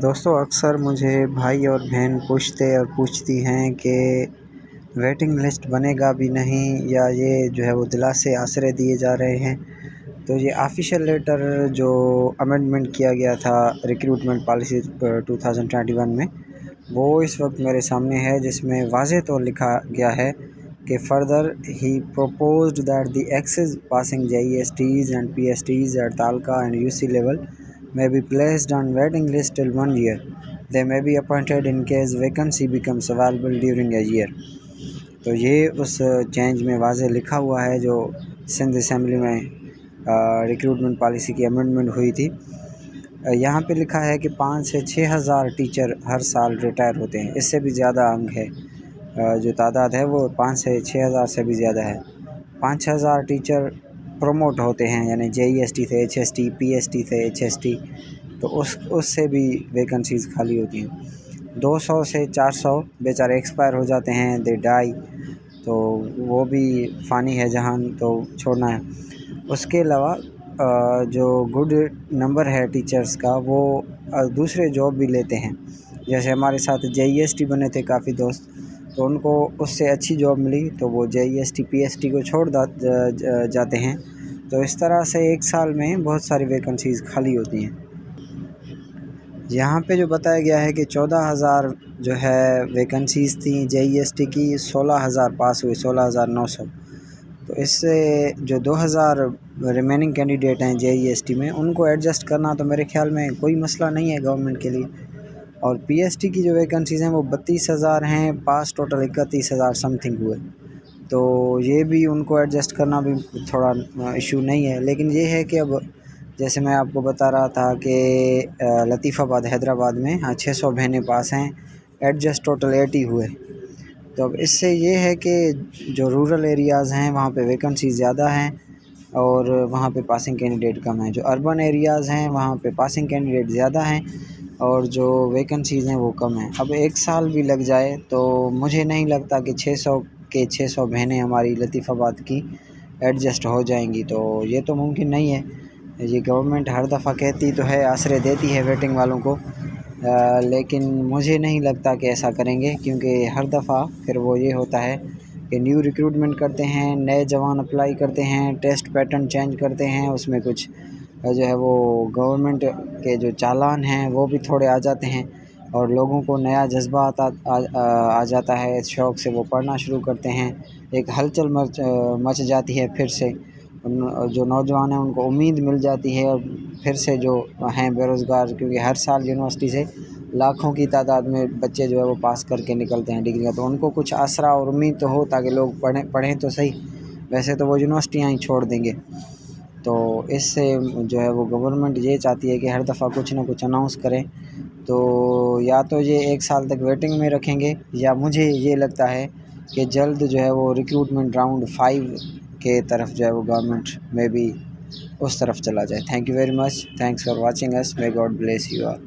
دوستوں اکثر مجھے بھائی اور بہن پوچھتی ہیں کہ ویٹنگ لسٹ بنے گا بھی نہیں، یا یہ جو ہے وہ دلاسے آسرے دیے جا رہے ہیں۔ تو یہ آفیشیل لیٹر جو امینڈمنٹ کیا گیا تھا ریکروٹمنٹ پالیسی 2021 میں، وہ اس وقت میرے سامنے ہے، جس میں واضح طور لکھا گیا ہے کہ further he proposed that the excess passing JESTs and PSTs at Talca and UC level may be placed on waiting list till 1 year. They may be appointed in case vacancy becomes available during a year. تو یہ اس change میں واضح لکھا ہوا ہے جو Sindh assembly میں recruitment policy کی امینڈمنٹ ہوئی تھی۔ یہاں پہ لکھا ہے کہ 5 سے 6 ہزار ٹیچر ہر سال ریٹائر ہوتے ہیں، اس سے بھی زیادہ انگ ہے، جو تعداد ہے وہ 5 سے 6 ہزار سے بھی زیادہ ہے۔ 5 ہزار ٹیچر پروموٹ ہوتے ہیں، یعنی JEST سے HST، PST سے HST، تو اس سے بھی ویکنسیز خالی ہوتی ہیں۔ 200 سے 400 بیچارے ایکسپائر ہو جاتے ہیں، دے ڈائی، تو وہ بھی فانی ہے جہان، تو چھوڑنا ہے۔ اس کے علاوہ جو گڈ نمبر ہے ٹیچرز کا، وہ دوسرے جاب بھی لیتے ہیں، جیسے ہمارے ساتھ JEST بنے تھے کافی دوست، تو ان کو اس سے اچھی جاب ملی تو وہ JEST PST کو چھوڑ جاتے ہیں۔ تو اس طرح سے ایک سال میں بہت ساری ویکنسیز خالی ہوتی ہیں۔ یہاں پہ جو بتایا گیا ہے کہ 14,000 جو ہے ویکنسیز تھیں JEST کی، 16,000 پاس ہوئی، 16,900۔ تو اس سے جو 2,000 ریمیننگ کینڈیڈیٹ ہیں JEST میں، ان کو ایڈجسٹ کرنا تو میرے خیال میں کوئی مسئلہ نہیں ہے گورنمنٹ کے لیے۔ اور PST کی جو ویکنسیز ہیں وہ 32,000 ہیں، پاس ٹوٹل 31,000 سم تھنگ ہوئے، تو یہ بھی ان کو ایڈجسٹ کرنا بھی تھوڑا ایشو نہیں ہے۔ لیکن یہ ہے کہ اب جیسے میں آپ کو بتا رہا تھا کہ لطیف آباد حیدرآباد میں 600 بہنیں پاس ہیں، ایڈجسٹ ٹوٹل 80 ہوئے۔ تو اب اس سے یہ ہے کہ جو رورل ایریاز ہیں وہاں پہ ویکنسی زیادہ ہیں اور وہاں پہ پاسنگ کینڈیڈیٹ کم ہیں۔ جو اربن ایریاز ہیں وہاں پہ پاسنگ کینڈیڈیٹ زیادہ ہیں اور جو ویکنسیز ہیں وہ کم ہیں۔ اب ایک سال بھی لگ جائے تو مجھے نہیں لگتا کہ 600 بہنیں ہماری لطیف آباد کی ایڈجسٹ ہو جائیں گی، تو یہ تو ممکن نہیں ہے۔ یہ گورنمنٹ ہر دفعہ کہتی تو ہے، آسرے دیتی ہے ویٹنگ والوں کو، لیکن مجھے نہیں لگتا کہ ایسا کریں گے، کیونکہ ہر دفعہ پھر وہ یہ ہوتا ہے کہ نیو ریکروٹمنٹ کرتے ہیں، نئے جوان اپلائی کرتے ہیں، ٹیسٹ پیٹرن چینج کرتے ہیں، اس میں کچھ جو ہے وہ گورنمنٹ کے جو چالان ہیں وہ بھی تھوڑے آ جاتے ہیں، اور لوگوں کو نیا جذبہ آ جاتا ہے، اس شوق سے وہ پڑھنا شروع کرتے ہیں، ایک ہلچل مچ جاتی ہے، پھر سے جو نوجوان ہیں ان کو امید مل جاتی ہے، اور پھر سے جو ہیں بے روزگار، کیونکہ ہر سال یونیورسٹی سے لاکھوں کی تعداد میں بچے جو ہے وہ پاس کر کے نکلتے ہیں ڈگریاں، تو ان کو کچھ آسرا اور امید تو ہو تاکہ لوگ پڑھیں تو صحیح، ویسے تو وہ یونیورسٹیاں ہی چھوڑ دیں گے۔ تو اس سے جو ہے وہ گورنمنٹ یہ چاہتی ہے کہ ہر دفعہ کچھ نہ کچھ اناؤنس کریں، تو یا تو یہ ایک سال تک ویٹنگ میں رکھیں گے، یا مجھے یہ لگتا ہے کہ جلد جو ہے وہ ریکروٹمنٹ راؤنڈ 5 کے طرف جو ہے وہ گورنمنٹ میں بھی اس طرف چلا جائے۔ Thank you very much, thanks for watching اس، may God bless you all.